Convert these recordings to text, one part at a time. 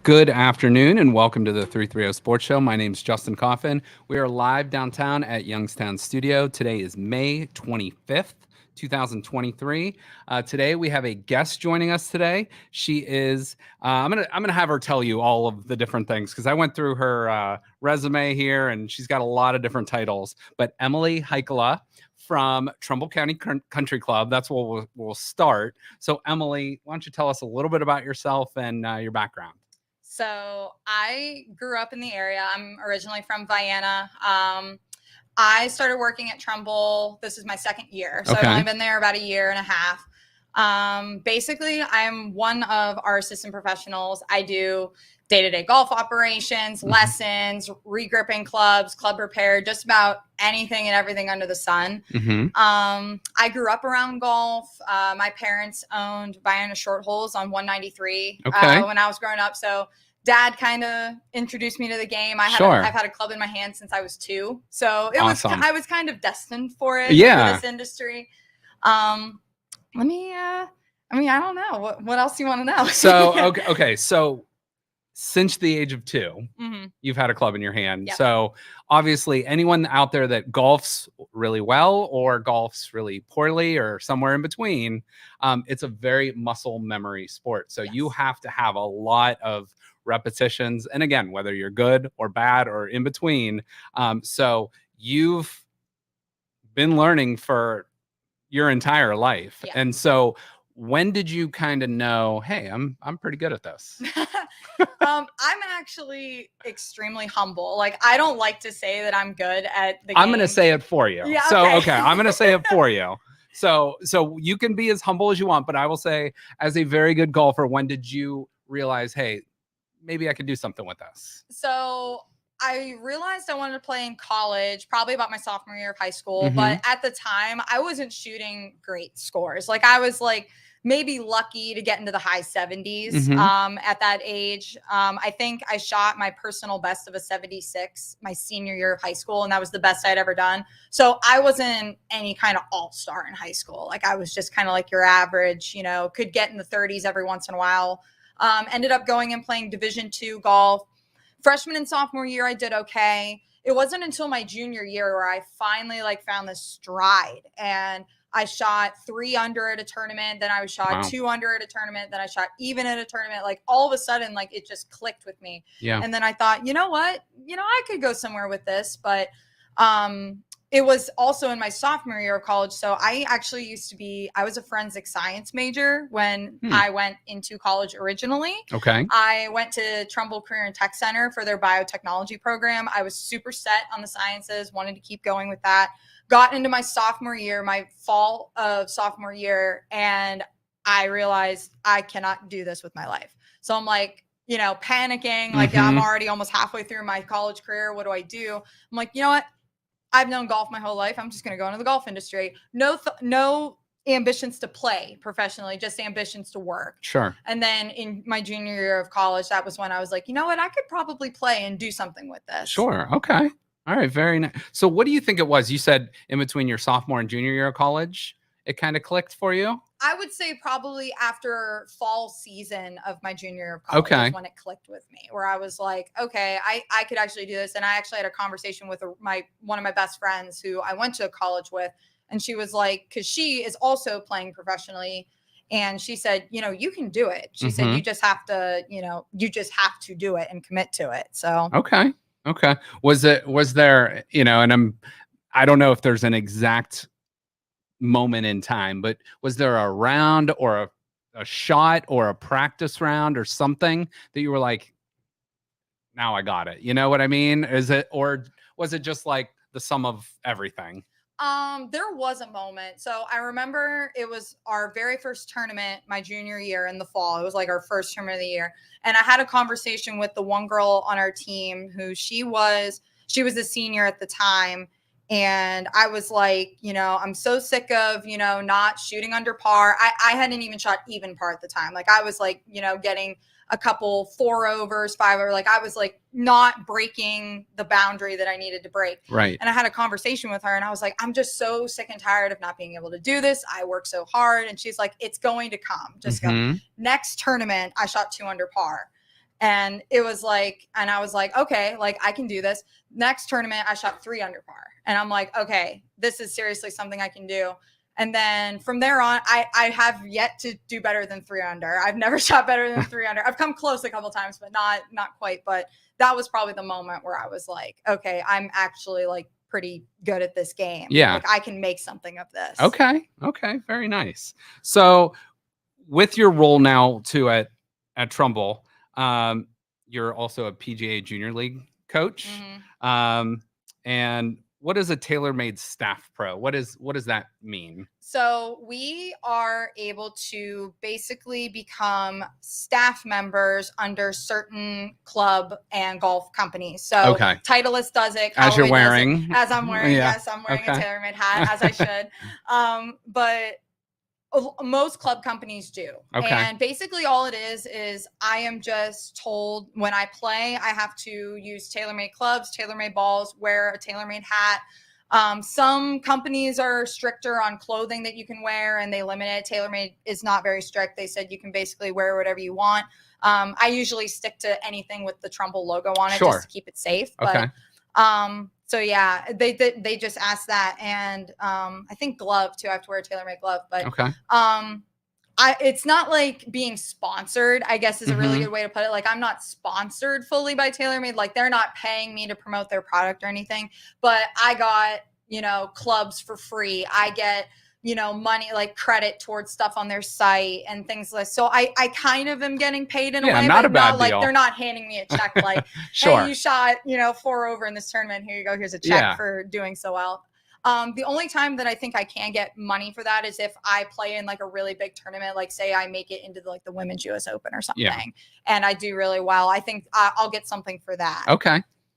Good afternoon and welcome to the 330 Sports Show. My name is Justin Coffin. We are live downtown at Youngstown Studio. Today is May 25th, 2023. Today we have a guest joining us today. She is, I'm gonna have her tell you all of the different things because I went through her resume here and she's got a lot of different titles. But Emily Heikkila from Trumbull County Country Club. That's where we'll start. So Emily, why don't you tell us a little bit about yourself and your background? So I grew up in the area. I'm originally from Vienna. I started working at Trumbull. This is my second year. So I've only been there about a year and a half. Basically, I'm one of our assistant professionals. I do day-to-day golf operations, lessons, regripping clubs, club repair, just about anything and everything under the sun. I grew up around golf. My parents owned Vienna Short Holes on 193 when I was growing up. So Dad kind of introduced me to the game. I've had a club in my hand since I was 2. So I was kind of destined for it, for this industry. I don't know. What else do you want to know? So since the age of 2, you've had a club in your hand. Yep. So obviously anyone out there that golfs really well or golfs really poorly or somewhere in between, it's a very muscle memory sport. So you have to have a lot of repetitions. And again, whether you're good or bad or in between. So you've been learning for your entire life. Yeah. And so when did you kind of know, hey, I'm pretty good at this? I'm actually extremely humble. Like, I don't like to say that I'm good at the game. I'm going to say it for you. Yeah, okay. I'm going to say it for you. So you can be as humble as you want, but I will say, as a very good golfer, when did you realize, hey, maybe I could do something with this? So I realized I wanted to play in college, probably about my sophomore year of high school. But at the time, I wasn't shooting great scores. Like, I was like maybe lucky to get into the high 70s at that age. I think I shot my personal best of a 76 my senior year of high school, and that was the best I'd ever done. So I wasn't any kind of all-star in high school. Like, I was just kind of like your average, could get in the 30s every once in a while. Ended up going and playing Division II golf. Freshman and sophomore year, I did okay. It wasn't until my junior year where I finally found this stride, and I shot 3 under at a tournament. Then I shot 2 under at a tournament. Then I shot even at a tournament. Like, all of a sudden, it just clicked with me. Yeah. And then I thought, you know what? I could go somewhere with this. But it was also in my sophomore year of college. So I actually I was a forensic science major when I went into college originally. Okay. I went to Trumbull Career and Tech Center for their biotechnology program. I was super set on the sciences, wanted to keep going with that. Got into my sophomore year, my fall of sophomore year, and I realized I cannot do this with my life. So I'm like, panicking, I'm already almost halfway through my college career. What do I do? I'm like, you know what? I've known golf my whole life. I'm just going to go into the golf industry. No ambitions to play professionally, just ambitions to work. Sure. And then in my junior year of college, that was when I was like, you know what? I could probably play and do something with this. Sure. Okay. All right. Very nice. So what do you think it was? You said in between your sophomore and junior year of college, it kind of clicked for you? I would say probably after fall season of my junior year of college is when it clicked with me, where I was like, okay, I could actually do this. And I actually had a conversation with one of my best friends who I went to college with. And she was like, because she is also playing professionally. And she said, you can do it. She said, you just have to, do it and commit to it. So. Okay. Was there, and I don't know if there's an exact moment in time, but was there a round or a shot or a practice round or something that you were like, now I got it? You know what I mean? Or was it just like the sum of everything? There was a moment. So I remember it was our very first tournament my junior year in the fall. It was like our first tournament of the year. And I had a conversation with the one girl on our team who she was a senior at the time. And I was like, I'm so sick of, not shooting under par. I hadn't even shot even par at the time. Like, I was like, getting a couple 4 overs, 5 over. Like, I was like not breaking the boundary that I needed to break. Right. And I had a conversation with her and I was like, I'm just so sick and tired of not being able to do this. I work so hard. And she's like, it's going to come. Just go. Next tournament, I shot 2 under par. And it was like, and I was like, okay, like I can do this. Next tournament, I shot 3 under par. And I'm like, okay, this is seriously something I can do. And then from there on, I have yet to do better than 3 under. I've never shot better than 3 under. I've come close a couple times, but not quite. But that was probably the moment where I was like, okay, I'm actually like pretty good at this game. Yeah. Like I can make something of this. Okay. Very nice. So with your role now too at Trumbull, you're also a PGA Junior League coach. And what is a tailor-made staff pro? What does that mean? So we are able to basically become staff members under certain club and golf companies. So Titleist does it. As you're wearing. As I'm wearing. Yes, I'm wearing a tailor-made hat, as I should. But most club companies do. And basically all it is I am just told when I play, I have to use tailor-made clubs, tailor-made balls, wear a tailor-made hat. Some companies are stricter on clothing that you can wear and they limit it. TaylorMade is not very strict. They said you can basically wear whatever you want. I usually stick to anything with the Trumbull logo on it just to keep it safe. But so yeah, they just asked that. And I think glove too. I have to wear a TaylorMade glove, but it's not like being sponsored, I guess is a really good way to put it. Like I'm not sponsored fully by TaylorMade. Like they're not paying me to promote their product or anything, but I got, clubs for free. I get, money, like credit towards stuff on their site and things like, so I kind of am getting paid in a way, not but a bad like deal. They're not handing me a check. Like, hey, you shot, 4 over in this tournament. Here you go. Here's a check for doing so well. The only time that I think I can get money for that is if I play in like a really big tournament, like say I make it into the Women's US Open or something, and I do really well. I think I'll get something for that.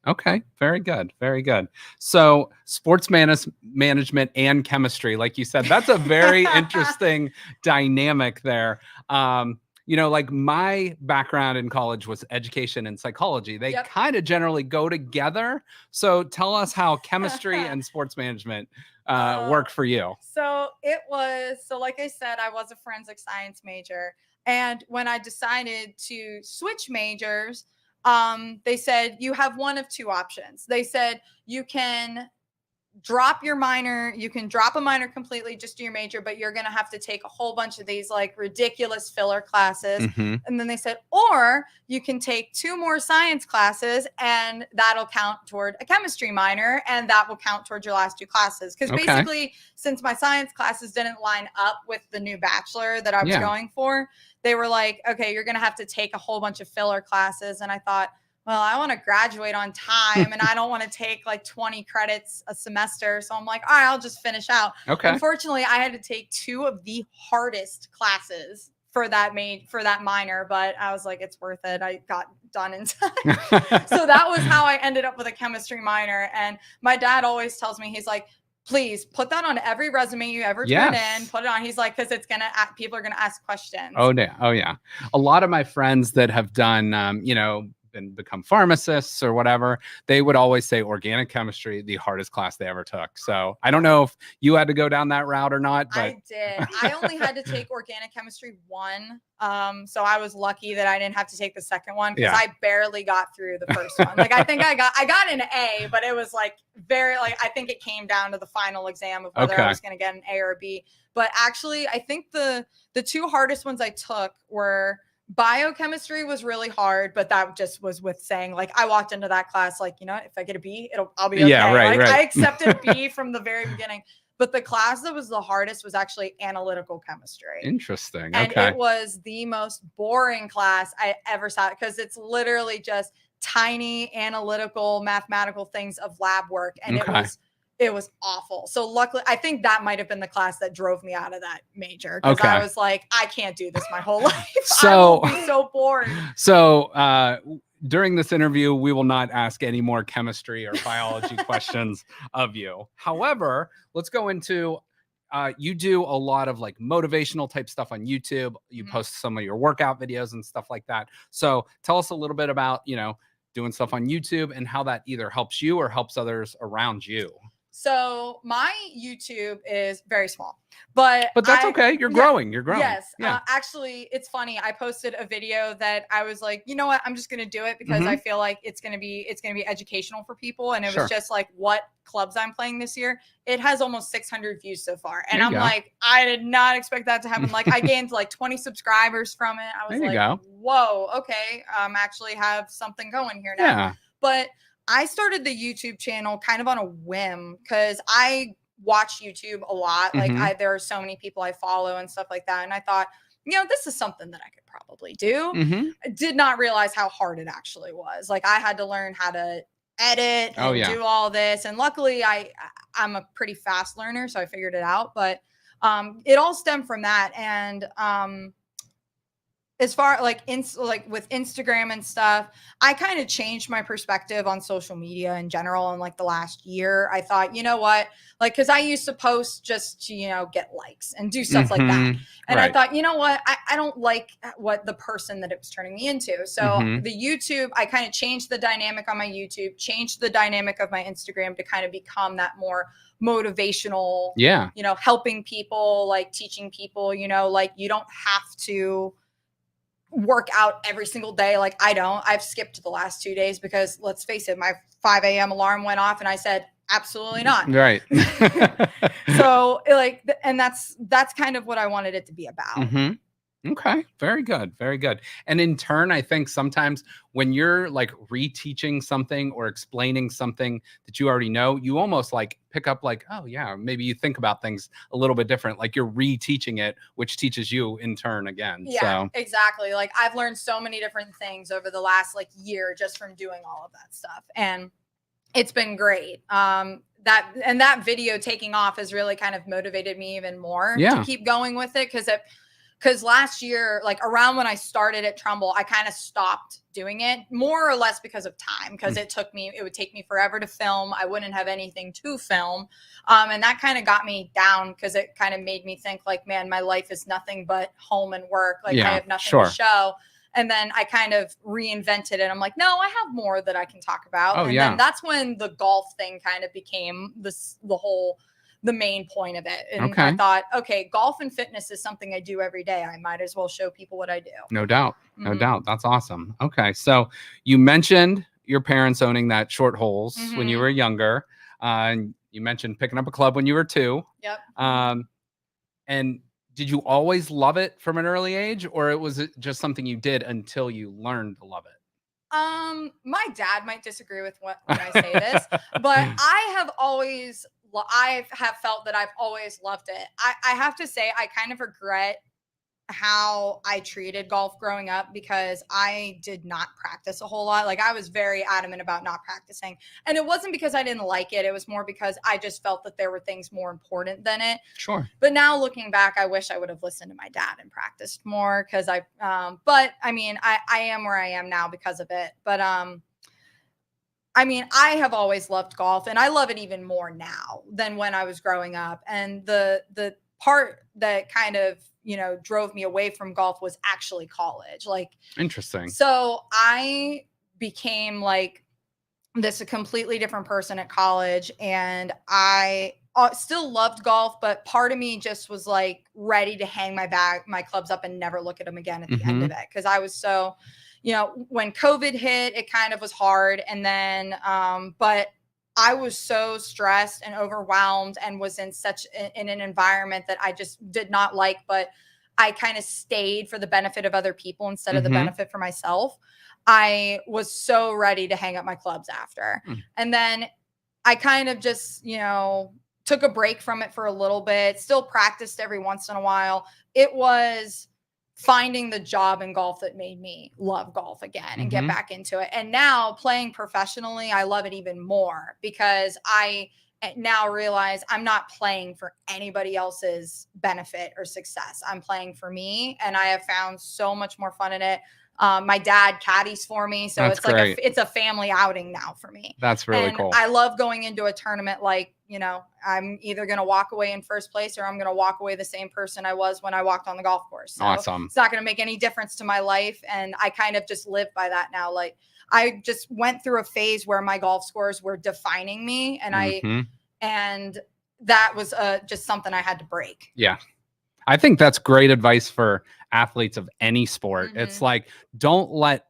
Okay. Very good. So sports management and chemistry, like you said, that's a very interesting dynamic there. Like my background in college was education and psychology. They kind of generally go together. So tell us how chemistry and sports management work for you. So like I said, I was a forensic science major. And when I decided to switch majors, they said you have one of 2 options. They said you can drop your minor, you can drop a minor completely, just do your major, but you're going to have to take a whole bunch of these like ridiculous filler classes. And then they said, or you can take 2 more science classes and that'll count toward a chemistry minor and that will count towards your last 2 classes. Because basically, since my science classes didn't line up with the new bachelor that I was going for, they were like, okay, you're going to have to take a whole bunch of filler classes. And I thought, well, I want to graduate on time and I don't want to take like 20 credits a semester. So I'm like, all right, I'll just finish out. Unfortunately, I had to take 2 of the hardest classes for that minor, but I was like, it's worth it. I got done in time. So that was how I ended up with a chemistry minor. And my dad always tells me, he's like, please put that on every resume you ever turn in, put it on. He's like, because people are going to ask questions. Oh yeah. A lot of my friends that have done, and become pharmacists or whatever, they would always say organic chemistry, the hardest class they ever took. So I don't know if you had to go down that route or not, but I did. I only had to take organic chemistry 1. So I was lucky that I didn't have to take the second one because I barely got through the first one. Like I think I got an A, but it was like I think it came down to the final exam of whether I was going to get an A or a B. But actually, I think the 2 hardest ones I took were biochemistry was really hard, but that just was with saying like I walked into that class like, if I get a B, I'll be okay. I accepted B from the very beginning. But the class that was the hardest was actually analytical chemistry. Interesting. And it was the most boring class I ever saw because it's literally just tiny analytical mathematical things of lab work. And it was awful. So luckily, I think that might have been the class that drove me out of that major. Because I was like, I can't do this my whole life. I will be so bored. So during this interview, we will not ask any more chemistry or biology questions of you. However, let's go into you do a lot of like motivational type stuff on YouTube. You post some of your workout videos and stuff like that. So tell us a little bit about, doing stuff on YouTube and how that either helps you or helps others around you. So my YouTube is very small, but that's okay. You're growing. You're growing. Yes. Yeah. Actually, it's funny. I posted a video that I was like, you know what? I'm just going to do it because I feel like it's going to be educational for people. And it was just like what clubs I'm playing this year. It has almost 600 views so far. And I'm like, I did not expect that to happen. Like I gained like 20 subscribers from it. I was like, whoa, okay. Actually have something going here now. Yeah. But I started the YouTube channel kind of on a whim because I watch YouTube a lot. Like there are so many people I follow and stuff like that. And I thought, this is something that I could probably do. I did not realize how hard it actually was. Like I had to learn how to edit and do all this. And luckily I'm a pretty fast learner, so I figured it out. But it all stemmed from that. And as far like with Instagram and stuff, I kind of changed my perspective on social media in general in like the last year. I thought, you know what, like, cause I used to post just to, get likes and do stuff like that. And I thought, you know what, I don't like what the person that it was turning me into. So the YouTube, I kind of changed the dynamic on my YouTube, changed the dynamic of my Instagram to kind of become that more motivational, helping people, like teaching people, like you don't have to work out every single day. Like I've skipped the last 2 days because let's face it, my 5 a.m. alarm went off and I said, absolutely not. Right. So like, and that's kind of what I wanted it to be about. Okay. Very good. Very good. And in turn, I think sometimes when you're like reteaching something or explaining something that you already know, you almost like pick up like, oh yeah, maybe you think about things a little bit different. Like you're reteaching it, which teaches you in turn again. Yeah, exactly. Like I've learned so many different things over the last like year just from doing all of that stuff. And it's been great. That video taking off has really kind of motivated me even more to keep going with it. Because last year, like around when I started at Trumbull, I kind of stopped doing it more or less because of time, because it would take me forever to film. I wouldn't have anything to film. And that kind of got me down because it kind of made me think like, man, my life is nothing but home and work. Like I have nothing to show. And then I kind of reinvented it. I'm like, no, I have more that I can talk about. Then that's when the golf thing kind of became the main point of it. And I thought, okay, golf and fitness is something I do every day. I might as well show people what I do. No doubt. No doubt. That's awesome. Okay. So you mentioned your parents owning that Short Holes when you were younger. And you mentioned picking up a club when you were 2. Yep. And did you always love it from an early age, or was it just something you did until you learned to love it? My dad might disagree with when I say this, but I have felt that I've always loved it. I have to say, I kind of regret how I treated golf growing up because I did not practice a whole lot. Like I was very adamant about not practicing. And it wasn't because I didn't like it. It was more because I just felt that there were things more important than it. Sure. But now looking back, I wish I would have listened to my dad and practiced more because but I mean, I am where I am now because of it. But, I mean, I have always loved golf and I love it even more now than when I was growing up. And the part that kind of, drove me away from golf was actually college. Like, interesting. So I became like a completely different person at college, and I still loved golf, but part of me just was like ready to hang my clubs up and never look at them again at the end of it. Cause I was so, when COVID hit, it kind of was hard. And then, but I was so stressed and overwhelmed and was in an environment that I just did not like, but I kind of stayed for the benefit of other people instead of the benefit for myself. I was so ready to hang up my clubs after. And then I kind of just, took a break from it for a little bit, still practiced every once in a while. It was finding the job in golf that made me love golf again and get back into it. And now playing professionally, I love it even more because I now realize I'm not playing for anybody else's benefit or success. I'm playing for me, and I have found so much more fun in it. My dad caddies for me, so it's like it's a family outing now for me. That's really cool. I love going into a tournament like, I'm either going to walk away in first place or I'm going to walk away the same person I was when I walked on the golf course. So awesome. It's not going to make any difference to my life, and I kind of just live by that now. Like I just went through a phase where my golf scores were defining me, and And that was just something I had to break. Yeah. I think that's great advice for athletes of any sport. It's like, don't let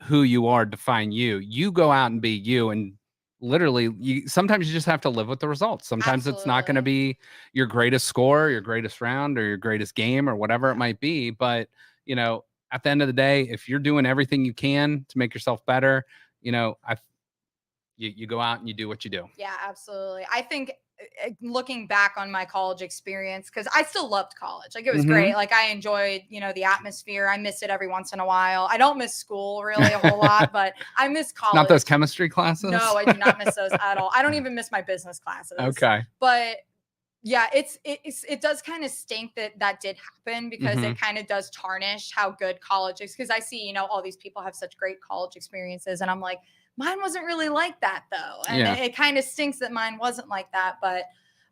who you are define you. You go out and be you, and literally sometimes you just have to live with the results. Sometimes it's not going to be your greatest score, your greatest round, or your greatest game, or whatever it might be. But, at the end of the day, if you're doing everything you can to make yourself better, you go out and you do what you do. Yeah, absolutely. I think looking back on my college experience, because I still loved college. Like, it was great. Like, I enjoyed, the atmosphere. I miss it every once in a while. I don't miss school really a whole lot, but I miss college. Not those chemistry classes? No, I do not miss those at all. I don't even miss my business classes. Okay. But yeah, it does kind of stink that did happen, because it kind of does tarnish how good college is. Because I see, all these people have such great college experiences, and I'm like, mine wasn't really like that though. And it kind of stinks that mine wasn't like that. But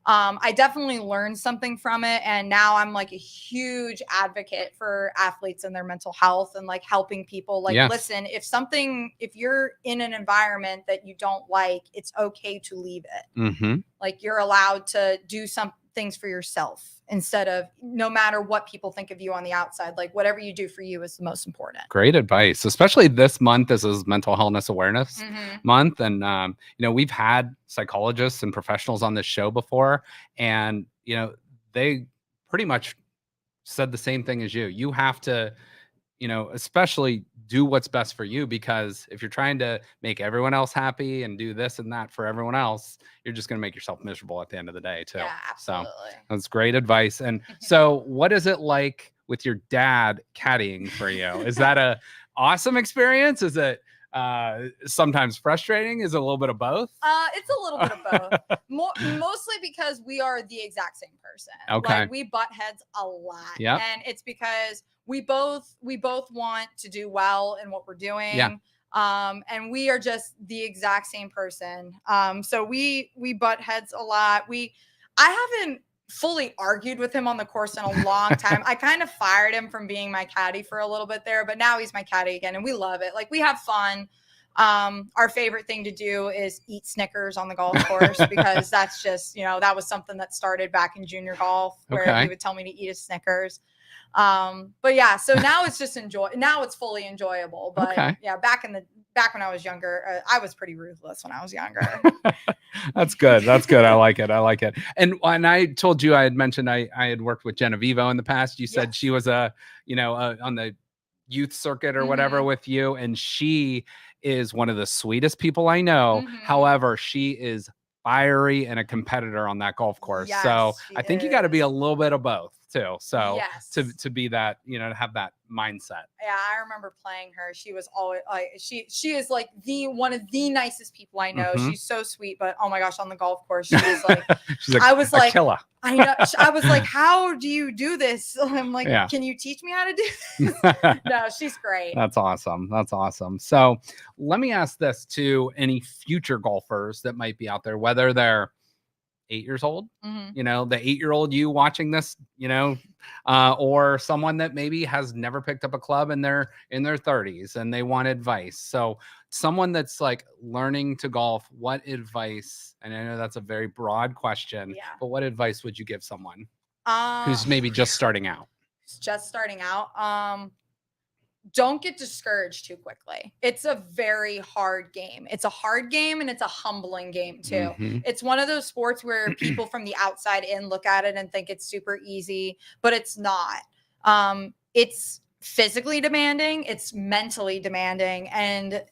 I definitely learned something from it. And now I'm like a huge advocate for athletes and their mental health, and like helping people. Like, listen, if you're in an environment that you don't like, it's okay to leave it. Like, you're allowed to do some things for yourself, instead of, no matter what people think of you on the outside, like, whatever you do for you is the most important. Great advice, especially this month. This is Mental Wellness Awareness Month. And, we've had psychologists and professionals on this show before, and, they pretty much said the same thing as you. You have to, especially do what's best for you, because if you're trying to make everyone else happy and do this and that for everyone else, you're just going to make yourself miserable at the end of the day too. Yeah, absolutely. So that's great advice. And so what is it like with your dad caddying for you? Is that a awesome experience? Is it sometimes frustrating? Is it a little bit of both? It's a little bit of both. Mostly because we are the exact same person. Okay. Like, we butt heads a lot. Yeah. And it's because we both want to do well in what we're doing. Yeah. And we are just the exact same person. So we butt heads a lot. I haven't fully argued with him on the course in a long time. I kind of fired him from being my caddy for a little bit there, but now he's my caddy again, and we love it. Like, we have fun. Our favorite thing to do is eat Snickers on the golf course, because that's just, that was something that started back in junior golf, where he would tell me to eat a Snickers. But yeah, so now it's just now it's fully enjoyable. But yeah, back when I was younger, I was pretty ruthless when I was younger. That's good. That's good. I like it. And when I told you, I had mentioned I had worked with Genevieve in the past. You said she was on the youth circuit or whatever with you, and she is one of the sweetest people I know. However, she is fiery and a competitor on that golf course. Yes, so I think you got to be a little bit of both too. So to be that, to have that mindset. Yeah, I remember playing her. She was always like, she is like one of the nicest people I know. She's so sweet, but oh my gosh, on the golf course, she was like, I was like, killer. I know. I was like, how do you do this? I'm like, can you teach me how to do this? No, she's great. That's awesome. So let me ask this to any future golfers that might be out there, whether they're 8 years old, the 8-year-old you watching this, or someone that maybe has never picked up a club and they're in their 30s and they want advice. So someone that's like learning to golf, what advice, and I know that's a very broad question, but what advice would you give someone who's maybe just starting out? Don't get discouraged too quickly. It's a very hard game. It's a hard game, and it's a humbling game too. It's one of those sports where people from the outside in look at it and think it's super easy, but it's not. It's physically demanding. It's mentally demanding. And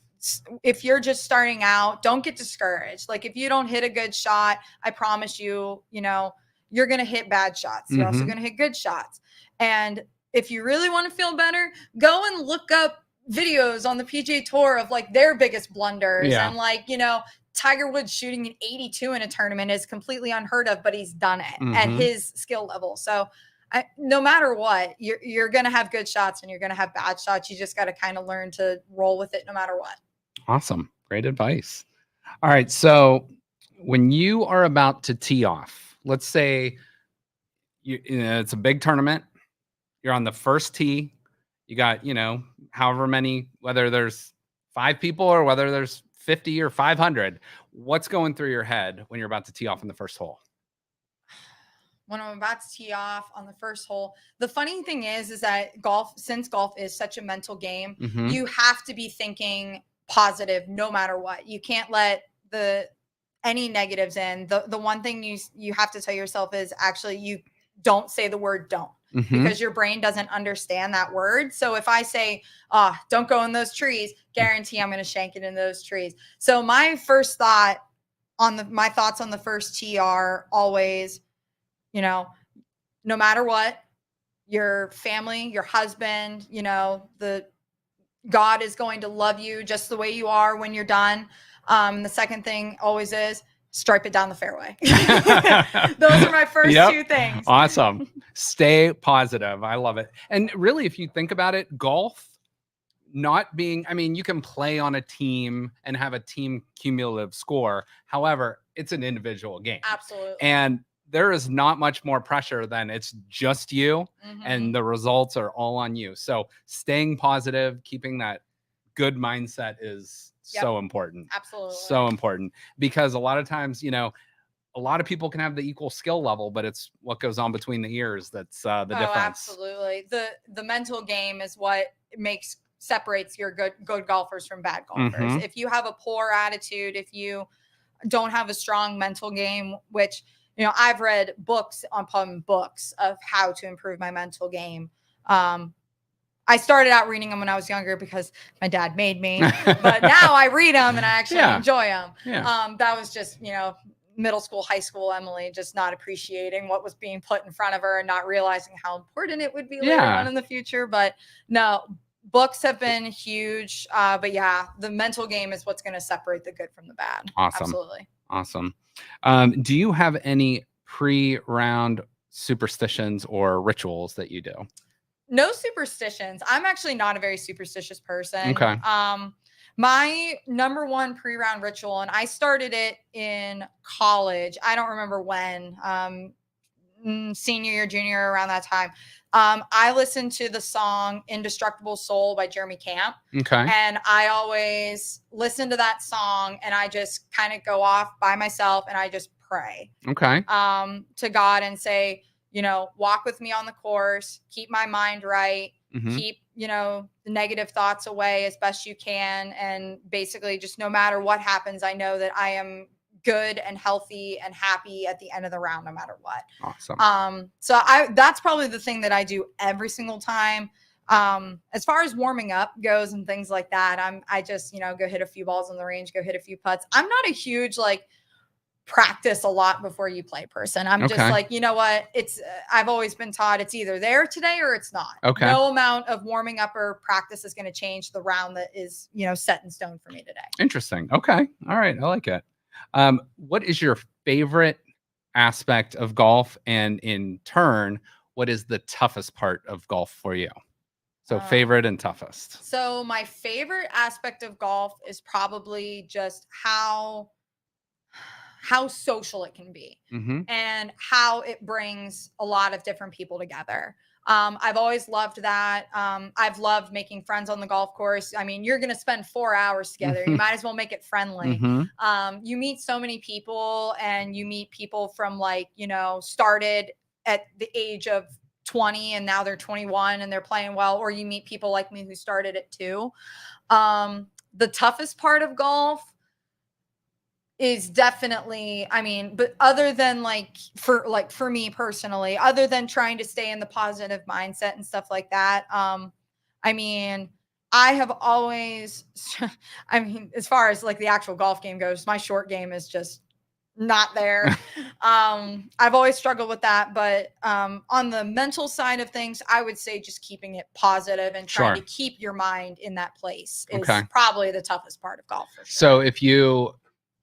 if you're just starting out, don't get discouraged. Like, if you don't hit a good shot, I promise you, you're going to hit bad shots. You're also going to hit good shots. And if you really want to feel better, go and look up videos on the PGA Tour of like their biggest blunders. And like, Tiger Woods shooting an 82 in a tournament is completely unheard of, but he's done it at his skill level. So no matter what, you're going to have good shots and you're going to have bad shots. You just got to kind of learn to roll with it no matter what. Awesome. Great advice. All right. So when you are about to tee off, let's say it's a big tournament. You're on the first tee. You got, however many, whether there's 5 people or whether there's 50 or 500. what's going through your head when you're about to tee off in the first hole? When I'm about to tee off on the first hole, the funny thing is that since golf is such a mental game, you have to be thinking positive no matter what. You can't let any negatives in. The one thing you have to tell yourself is actually you don't say the word don't, because your brain doesn't understand that word. So if I say, don't go in those trees, guarantee I'm going to shank it in those trees. So my first thought my thoughts on the first tee are always, no matter what, your family, your husband, God is going to love you just the way you are when you're done. The second thing always is stripe it down the fairway. Those are my first two things. Awesome. Stay positive. I love it. And really, if you think about it, golf not being, you can play on a team and have a team cumulative score. However, it's an individual game. Absolutely. And there is not much more pressure than it's just you, and the results are all on you. So staying positive, keeping that good mindset is so important. Absolutely. So important, because a lot of times, a lot of people can have the equal skill level, but it's what goes on between the ears that's the difference. Absolutely. The mental game is what separates your good golfers from bad golfers. If you have a poor attitude, if you don't have a strong mental game, which I've read books upon books of how to improve my mental game. I started out reading them when I was younger because my dad made me, but now I read them and I actually enjoy them. That was just, middle school, high school Emily, just not appreciating what was being put in front of her and not realizing how important it would be later on in the future. But no, books have been huge. But the mental game is what's going to separate the good from the bad. Awesome. Absolutely. Awesome. Do you have any pre-round superstitions or rituals that you do? No superstitions. I'm actually not a very superstitious person. Okay. My number one pre-round ritual, and I started it in college. I don't remember when, senior year, junior year, around that time. I listened to the song Indestructible Soul by Jeremy Camp. Okay. And I always listen to that song and I just kind of go off by myself and I just pray. Okay. To God and say, walk with me on the course, keep my mind right, keep, the negative thoughts away as best you can. And basically just no matter what happens, I know that I am good and healthy and happy at the end of the round, no matter what. Awesome. So that's probably the thing that I do every single time. As far as warming up goes and things like that, I just, go hit a few balls on the range, go hit a few putts. I'm not a huge, practice a lot before you play person. I'm just like, you know what? It's, I've always been taught it's either there today or it's not. Okay. No amount of warming up or practice is going to change the round that is, set in stone for me today. Interesting. Okay. All right. I like it. What is your favorite aspect of golf? And in turn, what is the toughest part of golf for you? So favorite and toughest. So my favorite aspect of golf is probably just how social it can be and how it brings a lot of different people together. I've always loved that. I've loved making friends on the golf course. You're going to spend 4 hours together. You might as well make it friendly. You meet so many people and you meet people from started at the age of 20 and now they're 21 and they're playing well, or you meet people like me who started at 2. The toughest part of golf is definitely, but other than for me personally, other than trying to stay in the positive mindset and stuff like that, I have always, as far as the actual golf game goes, my short game is just not there. I've always struggled with that, but on the mental side of things, I would say just keeping it positive and trying to keep your mind in that place is probably the toughest part of golf. For sure. So if you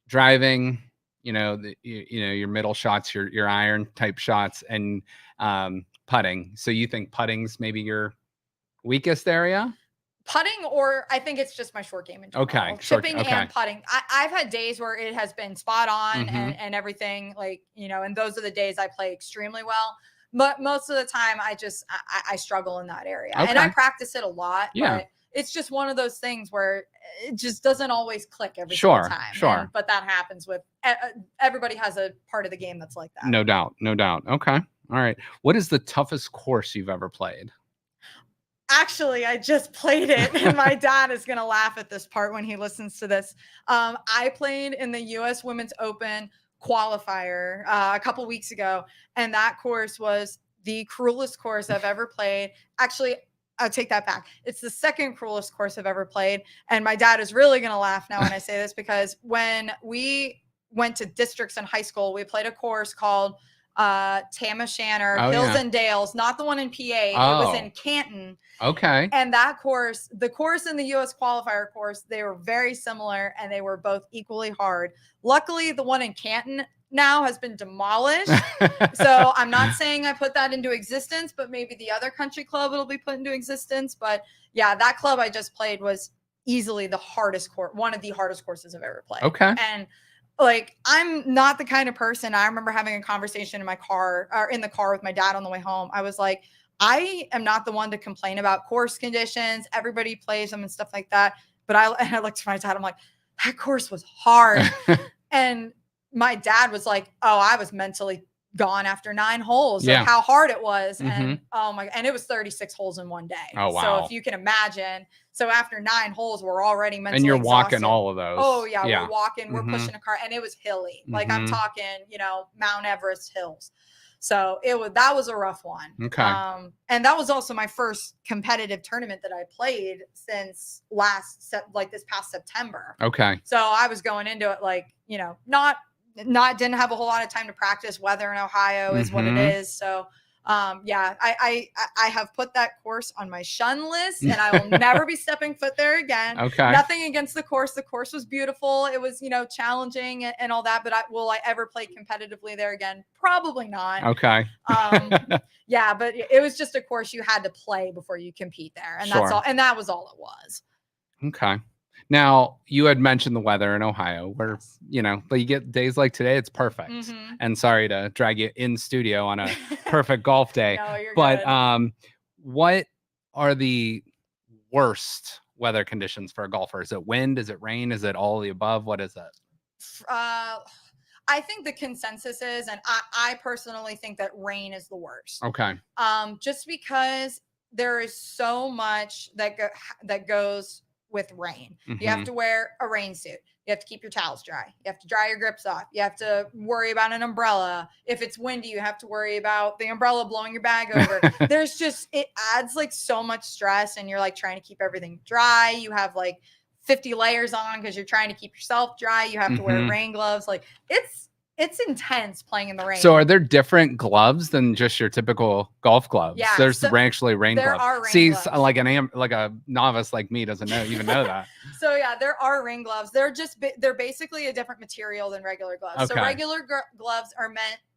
driving, your middle shots, your iron type shots, and putting. So you think putting's maybe your weakest area? Putting, or I think it's just my short game in general. Okay. Chipping and putting. I've had days where it has been spot on and everything, and those are the days I play extremely well. But most of the time I struggle in that area. And I practice it a lot. Yeah. But it's just one of those things where it just doesn't always click every single time. Sure. But that happens with everybody has a part of the game that's like that. No doubt. Okay. All right. What is the toughest course you've ever played? Actually, I just played it, and my dad is going to laugh at this part when he listens to this. I played in the U.S. Women's Open qualifier a couple weeks ago, and that course was the cruelest course I've ever played. Actually, I'll take that back. It's the second cruelest course I've ever played, and my dad is really going to laugh now when I say this, because when we went to districts in high school, we played a course called Tam-o'-Shanter, Hills and Dales, not the one in PA. It was in Canton. Okay. And that course, the course and the US qualifier course, they were very similar and they were both equally hard. Luckily, the one in Canton now has been demolished. So I'm not saying I put that into existence, but maybe the other country club it'll be put into existence. But yeah, that club I just played was easily the hardest course, one of the hardest courses I've ever played. Okay. And like, I'm not the kind of person. I remember having a conversation in my car or in the car with my dad on the way home. I was like, I am not the one to complain about course conditions. Everybody plays them and stuff like that. But I looked at my dad. I'm like, that course was hard. And my dad was like, oh, I was mentally gone after 9 holes. Like how hard it was. And oh my, and it was 36 holes in one day. Oh, wow. So if you can imagine, so after 9 holes, we're already mentally and you're exhausted. Walking all of those. Oh yeah. We're walking, we're pushing a car, and it was hilly. Like I'm talking, Mount Everest hills. So that was a rough one. Okay. And that was also my first competitive tournament that I played since this past September. Okay. So I was going into it like, didn't have a whole lot of time to practice. Weather in Ohio is what it is. So I have put that course on my shun list, and I will never be stepping foot there again. Okay. Nothing against the course. The course was beautiful. It was, challenging and all that, but will I ever play competitively there again? Probably not. Okay. Yeah, but it was just a course you had to play before you compete there. And that's all. And that was all it was. Okay. Now, you had mentioned the weather in Ohio where, but you get days like today, it's perfect. And sorry to drag you in studio on a perfect golf day. No, you're but good. What are the worst weather conditions for a golfer? Is it wind? Is it rain? Is it all of the above? What is it? I think the consensus is, and I personally think that rain is the worst. Okay. Just because there is so much that goes with rain. You have to wear a rain suit. You have to keep your towels dry. You have to dry your grips off. You have to worry about an umbrella. If it's windy, you have to worry about the umbrella blowing your bag over. It adds like so much stress, and you're like trying to keep everything dry. You have like 50 layers on because you're trying to keep yourself dry. You have to wear rain gloves. Like it's intense playing in the rain. So are there different gloves than just your typical golf gloves? Yeah, There's actually rain gloves. There are rain gloves. Like a novice like me doesn't even know that. So yeah, there are rain gloves. They're basically a different material than regular gloves. Okay. So regular gloves are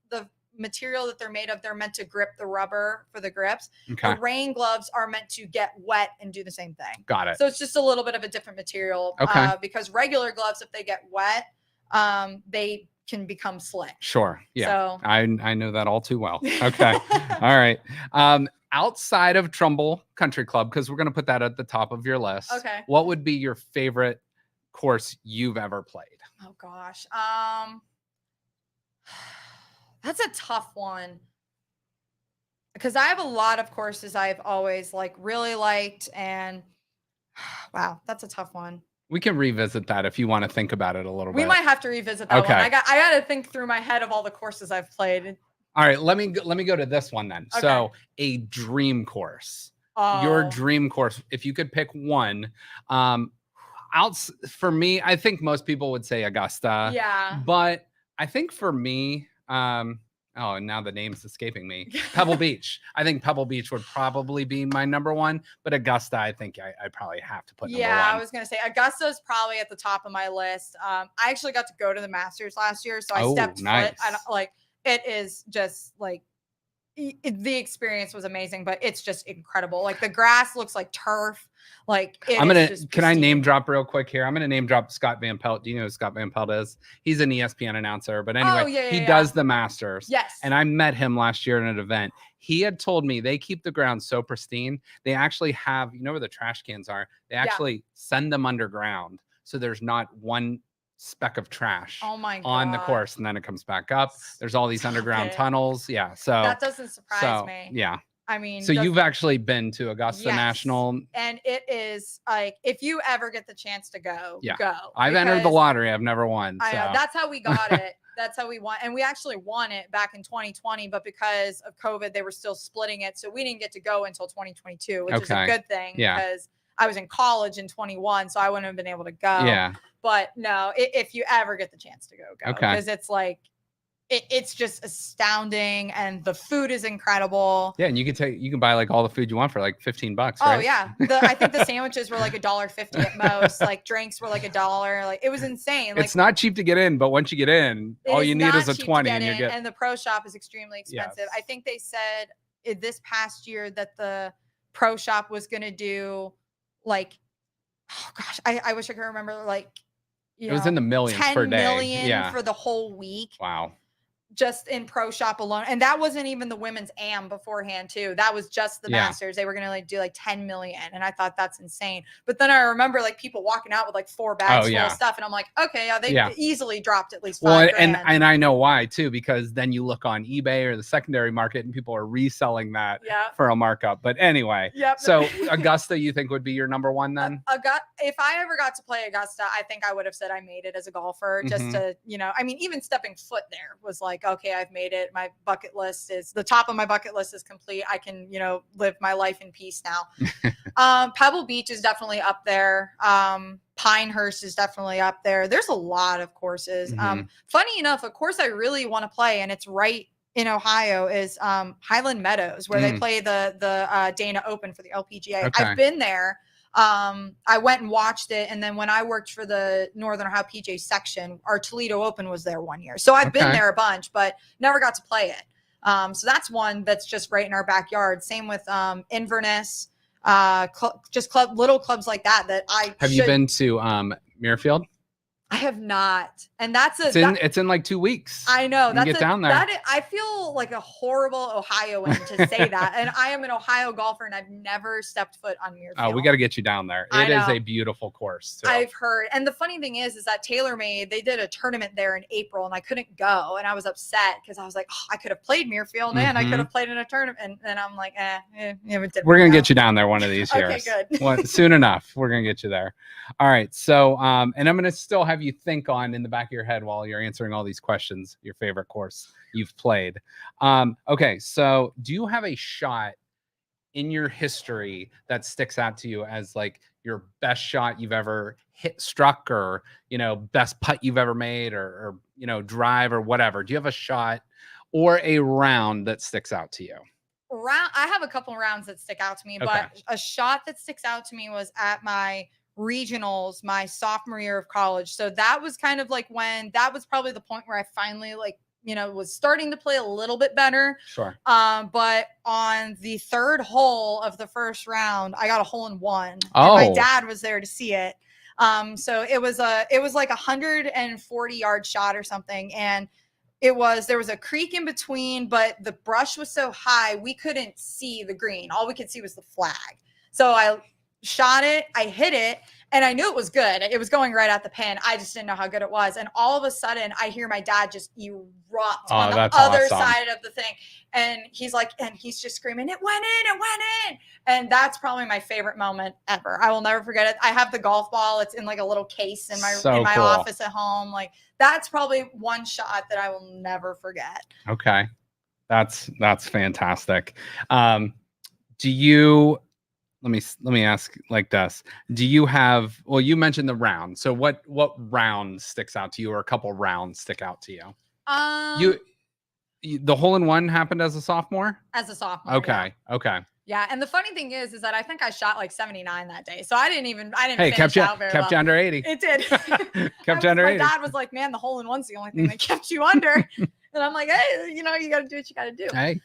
the material that they're made of, they're meant to grip the rubber for the grips. Okay. The rain gloves are meant to get wet and do the same thing. Got it. So it's just a little bit of a different material. Okay. Because regular gloves, if they get wet, they can become slick. Sure. Yeah. So I know that all too well. Okay. All right. Outside of Trumbull Country Club, because we're going to put that at the top of your list. Okay. What would be your favorite course you've ever played? Oh gosh. That's a tough one. Because I have a lot of courses I've always really liked, and wow, that's a tough one. We can revisit that if you want to think about it a little bit. We might have to revisit that one. I got to think through my head of all the courses I've played. All right, let me go to this one then. Okay. So, a dream course. Your dream course, if you could pick one. For me, I think most people would say Augusta. Yeah. But I think for me, and now the name's escaping me. Pebble Beach. I think Pebble Beach would probably be my number one, but Augusta, I think I probably have to put number one. Yeah, I was going to say Augusta is probably at the top of my list. I actually got to go to the Masters last year, so I stepped foot. It is just the experience was amazing, but it's just incredible. Like the grass looks like turf. Like can I name drop real quick here? I'm gonna name drop Scott Van Pelt. Do you know who Scott Van Pelt is? He's an ESPN announcer, but anyway, he does the Masters. Yes. And I met him last year at an event. He had told me they keep the ground so pristine. They actually have, you know where the trash cans are? They actually send them underground. So there's not one speck of trash on the course, and then it comes back up. There's all these underground tunnels. Yeah. So that doesn't surprise me. Yeah. I mean, so you've actually been to Augusta National, and it is like, if you ever get the chance to go, go. I've entered the lottery. I've never won. I know. That's how we got it. That's how we won. And we actually won it back in 2020, but because of COVID, they were still splitting it. So we didn't get to go until 2022, which is a good thing because I was in college in 21, so I wouldn't have been able to go. Yeah. But no, if you ever get the chance to go. Because it's like, it's just astounding, and the food is incredible. Yeah, and you can buy like all the food you want for like $15, right? Oh yeah, I think the sandwiches were like $1.50 at most. Like drinks were like $1. Like it was insane. Like, it's not cheap to get in, but once you get in, all you need is a 20, and you get. And the pro shop is extremely expensive. I think they said this past year that the pro shop was going to do like, oh gosh, I wish I could remember. Like, it was in the millions per day. 10 million for the whole week. Wow. Just in pro shop alone. And that wasn't even the women's AM beforehand too. That was just the Masters. They were going to like do like 10 million. And I thought that's insane. But then I remember like people walking out with like 4 bags full of stuff. And I'm like, okay, they easily dropped at least 5 grand. And I know why too, because then you look on eBay or the secondary market and people are reselling that for a markup. But anyway, so Augusta, you think would be your number one then? If I ever got to play Augusta, I think I would have said I made it as a golfer just to, I mean, even stepping foot there was like, okay, I've made it. My bucket list is the top of my bucket list is complete. I can, live my life in peace now. Pebble Beach is definitely up there. Pinehurst is definitely up there. There's a lot of courses. Funny enough, a course I really want to play, and it's right in Ohio, is Highland Meadows, where they play the Dana Open for the LPGA. Okay. I've been there. I went and watched it, and then when I worked for the Northern Ohio PGA section, our Toledo Open was there one year, so I've been there a bunch, but never got to play it. So that's one that's just right in our backyard. Same with Inverness, little clubs like that have you been to Muirfield? I have not, and that's it's in like 2 weeks. I know. Get down there. I feel like a horrible Ohioan to say that, and I am an Ohio golfer, and I've never stepped foot on Muirfield. Oh, we got to get you down there. It is a beautiful course too. I've heard, and the funny thing is that TaylorMade, they did a tournament there in April, and I couldn't go, and I was upset because I was like, I could have played Muirfield, and I could have played in a tournament, and I'm like, we're gonna get you down there one of these years. Okay, good. Soon enough, we're gonna get you there. All right, so and I'm gonna still have you think on in the back of your head while you're answering all these questions your favorite course you've played. Okay, so do you have a shot in your history that sticks out to you as like your best shot you've ever struck, or best putt you've ever made, or drive or whatever? Do you have a shot or a round that sticks out to you? I have a couple rounds that stick out to me, but a shot that sticks out to me was at my regionals my sophomore year of college. So that was kind of like that was probably the point where I finally was starting to play a little bit better. Sure. But on the 3rd hole of the first round, I got a hole in one. Oh. And my dad was there to see it. So it was like 140-yard shot or something. And there was a creek in between, but the brush was so high, we couldn't see the green. All we could see was the flag. So I shot it, I hit it, and I knew it was good. It was going right at the pin. I just didn't know how good it was. And all of a sudden, I hear my dad just erupt on the other side of the thing. And he's just screaming, it went in. And that's probably my favorite moment ever. I will never forget it. I have the golf ball. It's in like a little case in my cool. office at home. Like, that's probably one shot that I will never forget. Okay. That's fantastic. Let me ask like this. Do you have, you mentioned the round. So what round sticks out to you, or a couple rounds stick out to you? The hole in one happened as a sophomore? As a sophomore. Okay. Yeah. Okay. Yeah. And the funny thing is that I think I shot like 79 that day. So I didn't kept you under 80. It did. Kept you under 80. My dad was like, man, the hole in one's the only thing that kept you under. And I'm like, hey, you got to do what you got to do. Hey.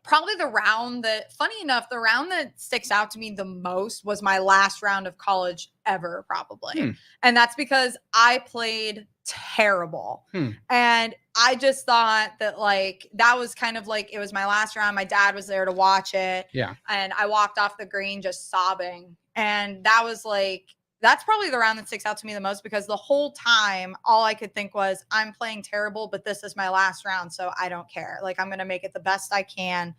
Probably the round that, funny enough, the round that sticks out to me the most was my last round of college ever, probably. And that's because I played terrible. And I just thought that, like, that was kind of like, it was my last round. My dad was there to watch it. Yeah. And I walked off the green just sobbing. And that was like, that's probably the round that sticks out to me the most, because the whole time, all I could think was, I'm playing terrible, but this is my last round, so I don't care. Like, I'm going to make it the best I can.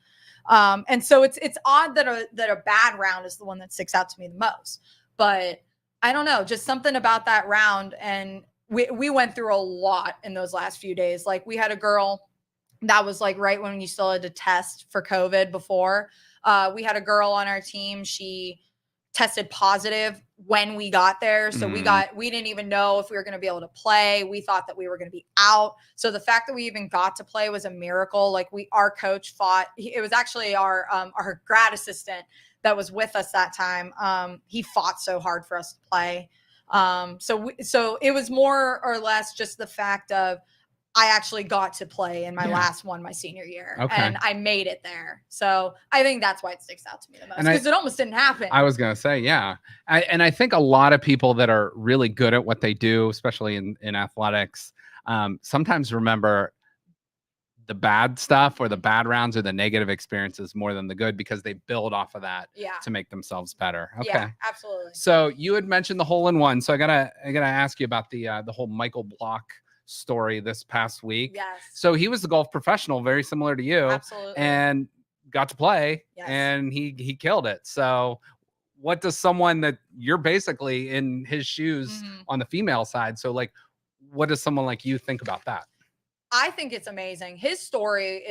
And so it's odd that a bad round is the one that sticks out to me the most. But I don't know, just something about that round. And we went through a lot in those last few days. Like, we had a girl that was like right when you still had to test for COVID before. We had a girl on our team. She tested positive when we got there. So we didn't even know if we were going to be able to play. We thought that we were going to be out. So the fact that we even got to play was a miracle. Like, our coach fought. It was actually our grad assistant that was with us that time. He fought so hard for us to play. So it was more or less just the fact of, I actually got to play in my last one, my senior year, and I made it there. So I think that's why it sticks out to me the most, because it almost didn't happen. I was going to say, yeah. I think a lot of people that are really good at what they do, especially in athletics, sometimes remember the bad stuff or the bad rounds or the negative experiences more than the good, because they build off of that to make themselves better. Okay. Yeah, absolutely. So you had mentioned the hole-in-one. So I gotta ask you about the whole Michael Block story this past week. Yes. So he was the golf professional, very similar to you. Absolutely. And got to play, and he killed it. So what does someone that you're basically in his shoes on the female side? So, like, what does someone like you think about that? I think it's amazing. His story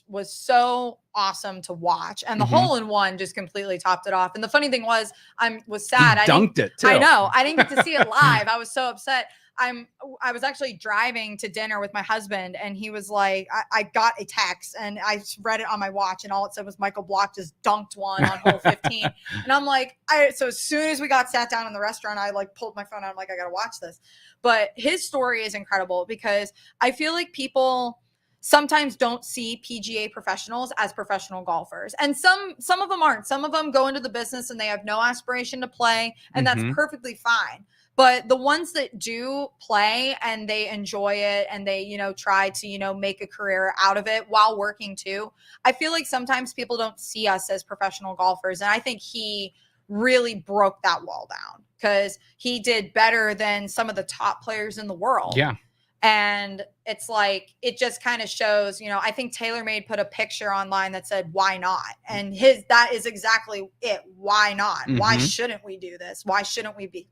was so awesome to watch, and the hole-in-one just completely topped it off. And the funny thing was, I was sad. He dunked it too. I know. I didn't get to see it live. I was so upset. I was actually driving to dinner with my husband, and he was like, I got a text, and I read it on my watch, and all it said was Michael Block just dunked one on hole 15. And I'm like, so as soon as we sat down in the restaurant, I like pulled my phone out. I'm like, I got to watch this. But his story is incredible, because I feel like people sometimes don't see PGA professionals as professional golfers. And some of them aren't. Some of them go into the business and they have no aspiration to play, and that's perfectly fine. But the ones that do play and they enjoy it, and they, try to, make a career out of it while working too, I feel like sometimes people don't see us as professional golfers. And I think he really broke that wall down, because he did better than some of the top players in the world. Yeah. And it's like, it just kind of shows, I think TaylorMade put a picture online that said, why not? And that is exactly it. Why not? Why shouldn't we do this? Why shouldn't we be,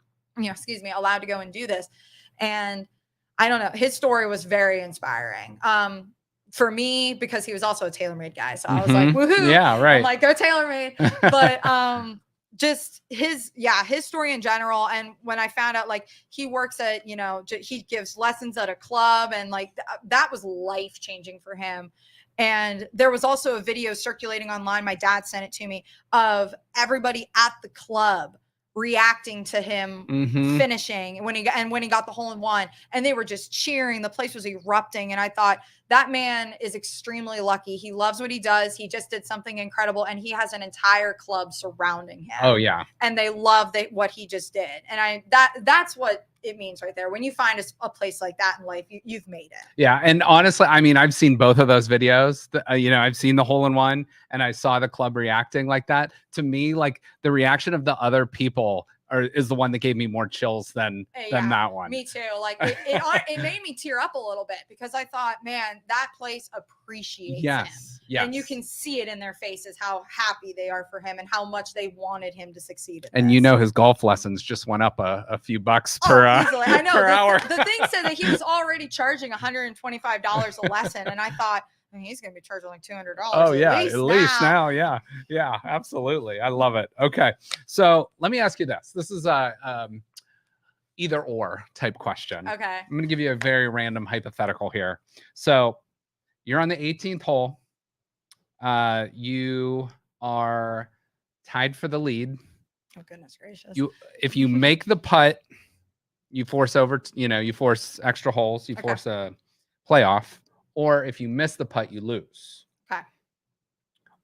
allowed to go and do this? And I don't know. His story was very inspiring. For me, because he was also a TaylorMade guy. So I was like, woohoo. Yeah, right. I'm like, go TaylorMade. But just his story in general. And when I found out, like, he works at, he gives lessons at a club, and like that was life changing for him. And there was also a video circulating online, my dad sent it to me, of everybody at the club reacting to him finishing when he got the hole-in-one, and they were just cheering. The place was erupting. And I thought, that man is extremely lucky. He loves what he does. He just did something incredible, and he has an entire club surrounding him. Oh yeah. And they love what he just did. And that's what it means right there. When you find a place like that in life, you've made it. Yeah. And honestly, I mean, I've seen both of those videos. I've seen the hole-in-one, and I saw the club reacting like that. To me, like, the reaction of the other people is the one that gave me more chills than that one. Me too. Like, it made me tear up a little bit, because I thought, man, that place appreciates him. Yes. And you can see it in their faces, how happy they are for him and how much they wanted him to succeed. And his golf lessons just went up a few bucks per I know, per hour. The thing said that he was already charging $125 a lesson, and I thought, he's going to be charging like $200. Oh yeah, at least now. Yeah, absolutely. I love it. Okay, so let me ask you this. This is a either or type question. Okay. I'm going to give you a very random hypothetical here. So you're on the 18th hole. You are tied for the lead. Oh goodness gracious. If you make the putt, you force you force extra holes. You force a playoff. Or if you miss the putt, you lose. Okay.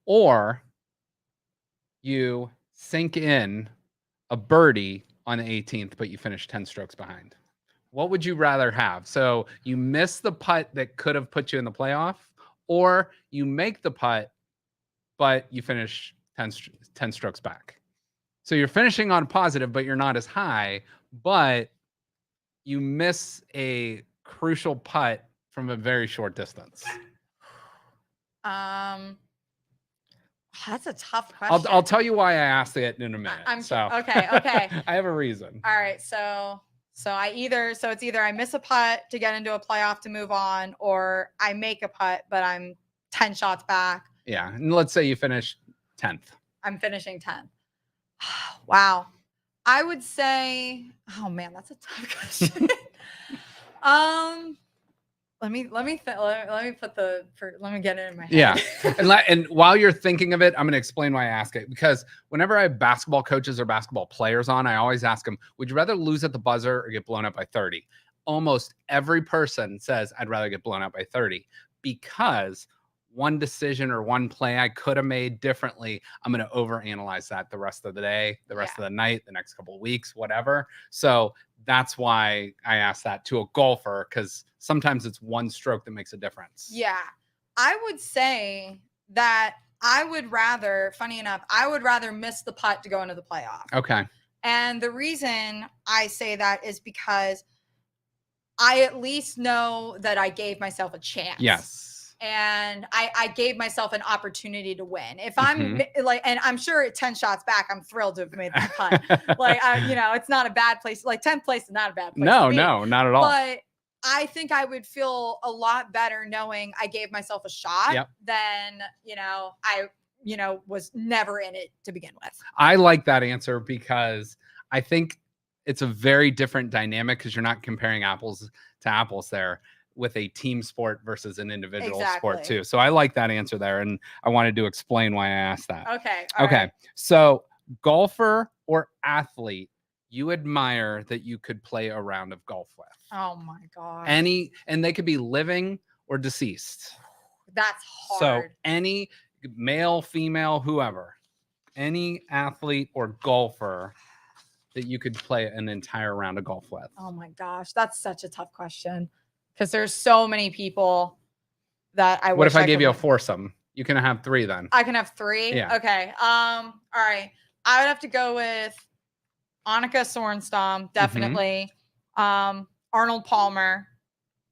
Or you sink in a birdie on the 18th, but you finish 10 strokes behind. What would you rather have? So you miss the putt that could have put you in the playoff, or you make the putt, but you finish 10 strokes back. So you're finishing on positive, but you're not as high, but you miss a crucial putt from a very short distance. That's a tough question. I'll tell you why I asked it in a minute. Okay. I have a reason. All right. So it's either I miss a putt to get into a playoff to move on, or I make a putt, but I'm 10 shots back. Yeah. And let's say you finish 10th. I'm finishing 10th. Wow. I would say, oh man, that's a tough question. Let me get it in my head. Yeah. And while you're thinking of it, I'm going to explain why I ask it, because whenever I have basketball coaches or basketball players on, I always ask them, would you rather lose at the buzzer or get blown up by 30? Almost every person says, I'd rather get blown up by 30, because one decision or one play I could have made differently, I'm going to overanalyze that the rest of the day, the rest of the night, the next couple of weeks, whatever. So that's why I asked that to a golfer, because sometimes it's one stroke that makes a difference. Yeah. I would say that I would rather miss the putt to go into the playoff. Okay. And the reason I say that is because I at least know that I gave myself a chance. Yes. And I gave myself an opportunity to win. If I'm like, and I'm sure at 10 shots back, I'm thrilled to have made the putt. It's not a bad place. Like 10th place is not a bad place. No, not at all. But I think I would feel a lot better knowing I gave myself a shot than, I was never in it to begin with. I like that answer, because I think it's a very different dynamic, because you're not comparing apples to apples there, with a team sport versus an individual sport too. So I like that answer there, and I wanted to explain why I asked that. Okay. Right. So golfer or athlete you admire that you could play a round of golf with? Oh my God. And they could be living or deceased. That's hard. So any male, female, whoever, any athlete or golfer that you could play an entire round of golf with. Oh my gosh. That's such a tough question, because there's so many people that I wish. What if I gave you a foursome? You can have 3 then. I can have 3? Yeah. Okay. All right. I would have to go with Annika Sorenstam, definitely. Arnold Palmer,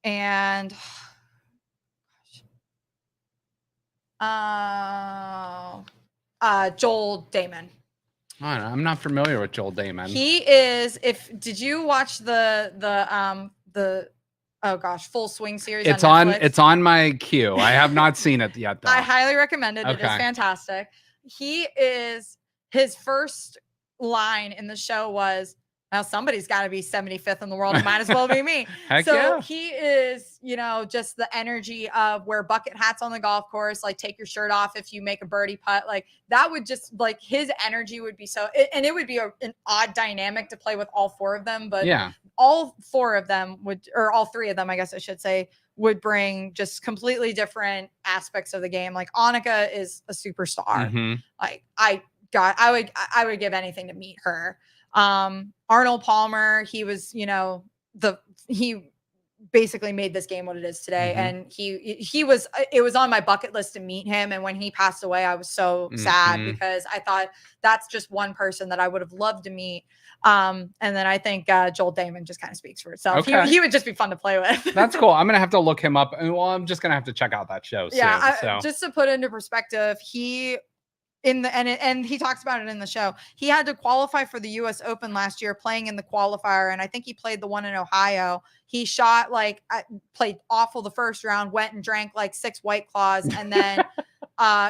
and Joel Damon. I'm not familiar with Joel Damon. He is. Did you watch the oh gosh, Full Swing series? It's on Netflix? It's on my queue. I have not seen it yet, though. I highly recommend it. Okay. It is fantastic. His first line in the show was, "Now somebody's got to be 75th in the world. It might as well be me." He is, just the energy of wear bucket hats on the golf course, like take your shirt off if you make a birdie putt. Like that would just, like, his energy would be and it would be an odd dynamic to play with all 4 of them. But all 4 of them or all 3 of them, I guess I should say, would bring just completely different aspects of the game. Like Annika is a superstar. Like I would give anything to meet her. Arnold Palmer, he was, he basically made this game what it is today. And it was on my bucket list to meet him. And when he passed away, I was so sad, because I thought that's just one person that I would have loved to meet. And then I think Joel Damon just kind of speaks for itself. Okay. He would just be fun to play with. That's cool. I'm going to have to look him up. Well, I'm just going to have to check out that show soon. Just to put into perspective, and he talks about it in the show. He had to qualify for the US Open last year, playing in the qualifier. And I think he played the one in Ohio. He shot played awful the first round, went and drank 6 White Claws. And then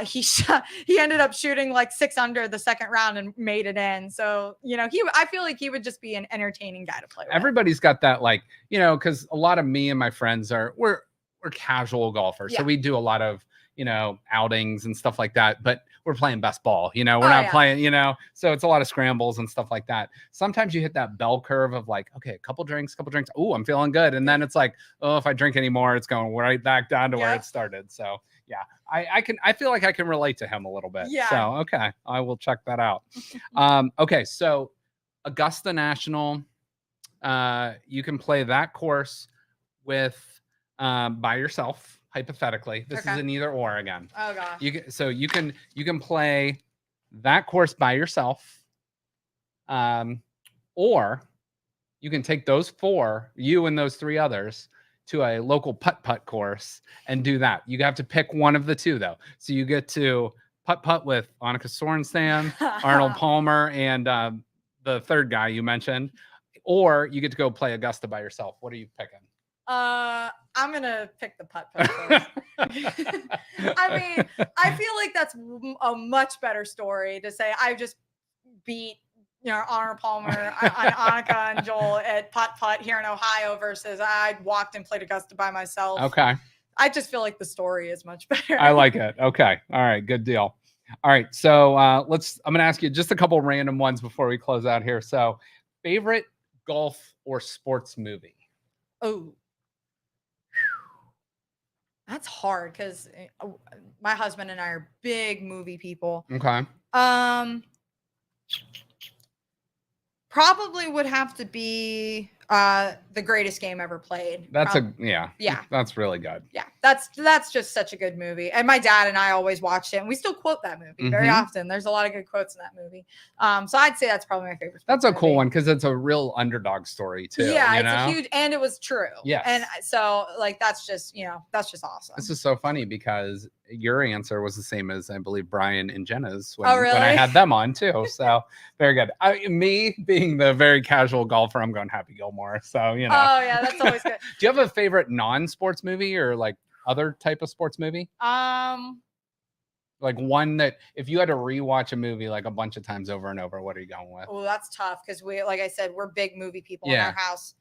he ended up shooting 6 under the second round and made it in. So, I feel like he would just be an entertaining guy to play with. Everybody's got that, cause a lot of me and my friends we're casual golfers. So we do a lot of, outings and stuff like that, but we're playing best ball, we're not playing, so it's a lot of scrambles and stuff like that. Sometimes you hit that bell curve of okay, a couple drinks. Oh, I'm feeling good. And then it's if I drink anymore, it's going right back down to where it started. So Yeah. I feel like I can relate to him a little bit. Yeah. So, okay. I will check that out. Okay. So Augusta National, you can play that course with, by yourself, hypothetically. This is an either or again. Oh gosh. You can play that course by yourself. Or you can take those 4, you and those 3 others, to a local putt-putt course and do that. You have to pick one of the 2, though. So you get to putt-putt with Annika Sorenstam, Arnold Palmer, and the third guy you mentioned. Or you get to go play Augusta by yourself. What are you picking? I'm going to pick the putt-putt course. I mean, I feel like that's a much better story to say I just beat Arnold Palmer, Annika, and Joel at putt-putt here in Ohio versus I walked and played Augusta by myself. Okay. I just feel like the story is much better. I like it. Okay. All right. Good deal. All right. So I'm going to ask you just a couple random ones before we close out here. So favorite golf or sports movie? Oh, that's hard because my husband and I are big movie people. Okay. Probably would have to be The Greatest Game Ever Played. That's that's really good. Yeah, that's just such a good movie. And my dad and I always watched it, and we still quote that movie very often. There's a lot of good quotes in that movie. So I'd say that's probably my favorite. That's a cool one because it's a real underdog story too. Yeah, it's a huge, and it was true. Yeah, and so like that's just awesome. This is so funny because your answer was the same as I believe Brian and Jenna's when really? I had them on too. So very good. Me being the very casual golfer, I'm going Happy Gilmore. So Oh yeah, that's always good. Do you have a favorite non-sports movie or like other type of sports movie? Like one that if you had to rewatch a movie like a bunch of times over and over, what are you going with? Oh, that's tough because like I said, we're big movie people in our house.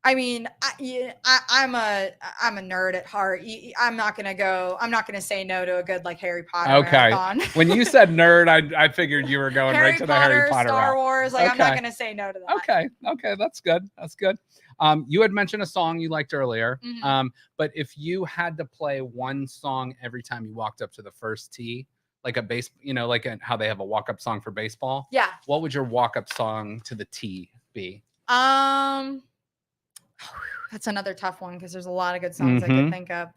I mean, I'm a nerd at heart. I'm not gonna say no to a good like Harry Potter. Okay. Marathon. When you said nerd, I figured you were going right to the Harry Potter Star route. Wars. Like I'm not gonna say no to that. Okay, that's good. That's good. You had mentioned a song you liked earlier. But if you had to play one song every time you walked up to the first tee, like a bass, how they have a walk-up song for baseball. Yeah. What would your walk-up song to the tee be? That's another tough one because there's a lot of good songs I could think of.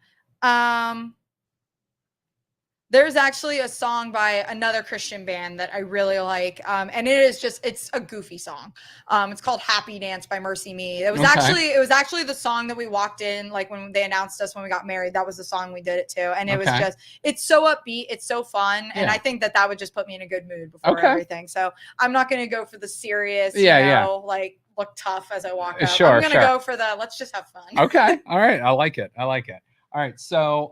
There's actually a song by another Christian band that I really like. And it's a goofy song. It's called Happy Dance by Mercy Me. It was actually the song that we walked in, like when they announced us when we got married, that was the song we did it to. And it was it's so upbeat. It's so fun. And I think that would just put me in a good mood before everything. So I'm not going to go for the serious, like look tough as I walk up. I'm going to go for the, let's just have fun. Okay. All right. I like it. All right. So,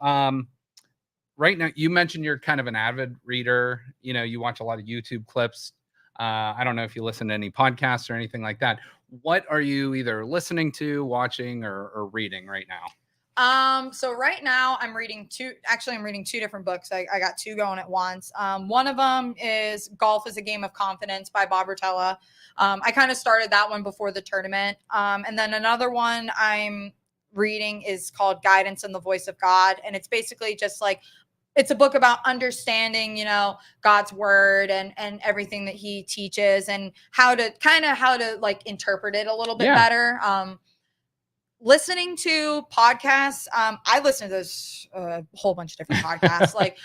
right now, you mentioned you're kind of an avid reader. You watch a lot of YouTube clips. I don't know if you listen to any podcasts or anything like that. What are you either listening to, watching, or reading right now? So right now I'm reading two different books. I got 2 going at once. One of them is Golf is a Game of Confidence by Bob Rotella. I kind of started that one before the tournament. And then another one I'm reading is called Guidance in the Voice of God. And it's basically just like, it's a book about understanding, God's word and everything that he teaches and how to like interpret it a little bit better. Listening to podcasts, I listen to this a whole bunch of different podcasts. Like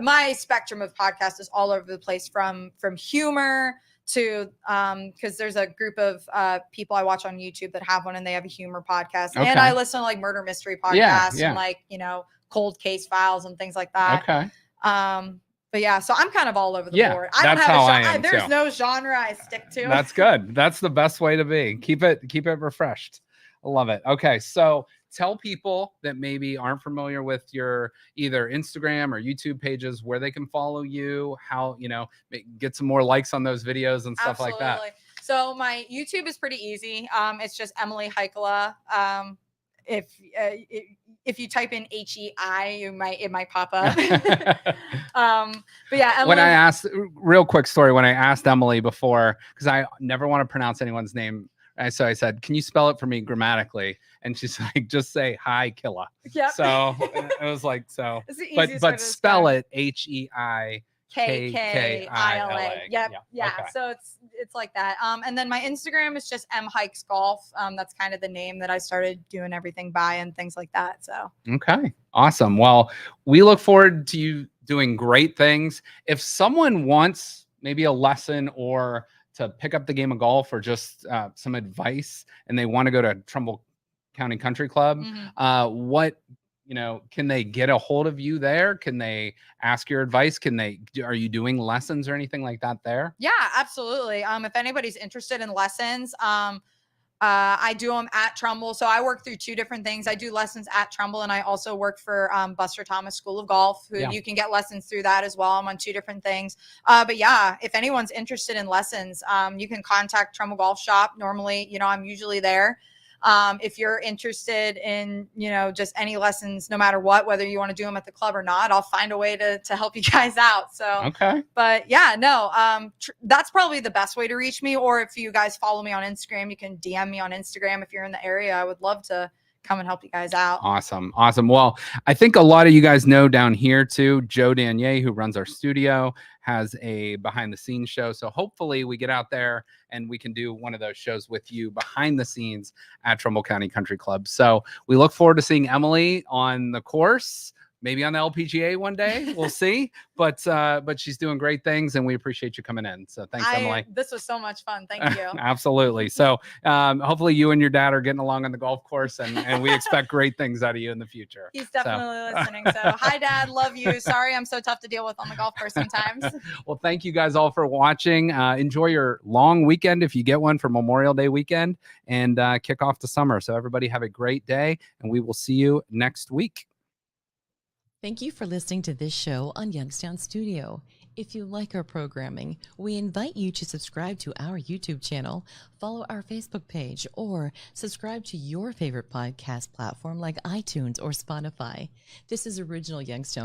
my spectrum of podcasts is all over the place from humor to because there's a group of people I watch on YouTube that have one and they have a humor podcast. And I listen to like murder mystery podcasts and like, cold case files and things like that. Okay. But yeah, so I'm kind of all over the board. There's no genre I stick to. That's good. That's the best way to be. Keep it refreshed. I love it. Okay. So tell people that maybe aren't familiar with your either Instagram or YouTube pages where they can follow you, how, get some more likes on those videos and stuff like that. So my YouTube is pretty easy. It's just Emily Heikela. If you type in HEI, it might pop up. But yeah, Emily, when I asked, real quick story, when I asked Emily before, because I never want to pronounce anyone's name So I said, can you spell it for me grammatically? And she's like, just say hi, Killa. Yeah. So it was like, so, it's the easiest but way to spell describe. it HEIKKILA. KKILA. Yep. Yeah. Yeah. Okay. So it's like that. And then my Instagram is just mhikes golf. That's kind of the name that I started doing everything by and things like that. So okay. Awesome. Well, we look forward to you doing great things. If someone wants maybe a lesson or to pick up the game of golf or just some advice and they want to go to Trumbull County Country Club, what can they get a hold of you there? Can they ask your advice? Are you doing lessons or anything like that there? Yeah, absolutely. If anybody's interested in lessons, I do them at Trumbull. So I work through two different things. I do lessons at Trumbull, and I also work for Buster Thomas School of Golf, who you can get lessons through that as well. I'm on two different things. But yeah, if anyone's interested in lessons, you can contact Trumbull Golf Shop. Normally, I'm usually there. If you're interested in, just any lessons, no matter what, whether you want to do them at the club or not, I'll find a way to help you guys out. So, okay. But yeah, no, that's probably the best way to reach me. Or if you guys follow me on Instagram, you can DM me on Instagram if you're in the area. I would love to come and help you guys out. Awesome. Well, I think a lot of you guys know down here too, Joe Danier, who runs our studio, has a behind the scenes show. So hopefully we get out there and we can do one of those shows with you behind the scenes at Trumbull County Country Club. So we look forward to seeing Emily on the course, maybe on the LPGA one day. We'll see. But she's doing great things, and we appreciate you coming in. So thanks, Emily. This was so much fun. Thank you. Absolutely. So hopefully you and your dad are getting along on the golf course, and we expect great things out of you in the future. He's definitely listening. So hi, Dad. Love you. Sorry I'm so tough to deal with on the golf course sometimes. Well, thank you guys all for watching. Enjoy your long weekend if you get one for Memorial Day weekend, and kick off the summer. So everybody have a great day, and we will see you next week. Thank you for listening to this show on Youngstown Studio. If you like our programming, we invite you to subscribe to our YouTube channel, follow our Facebook page, or subscribe to your favorite podcast platform like iTunes or Spotify. This is original Youngstown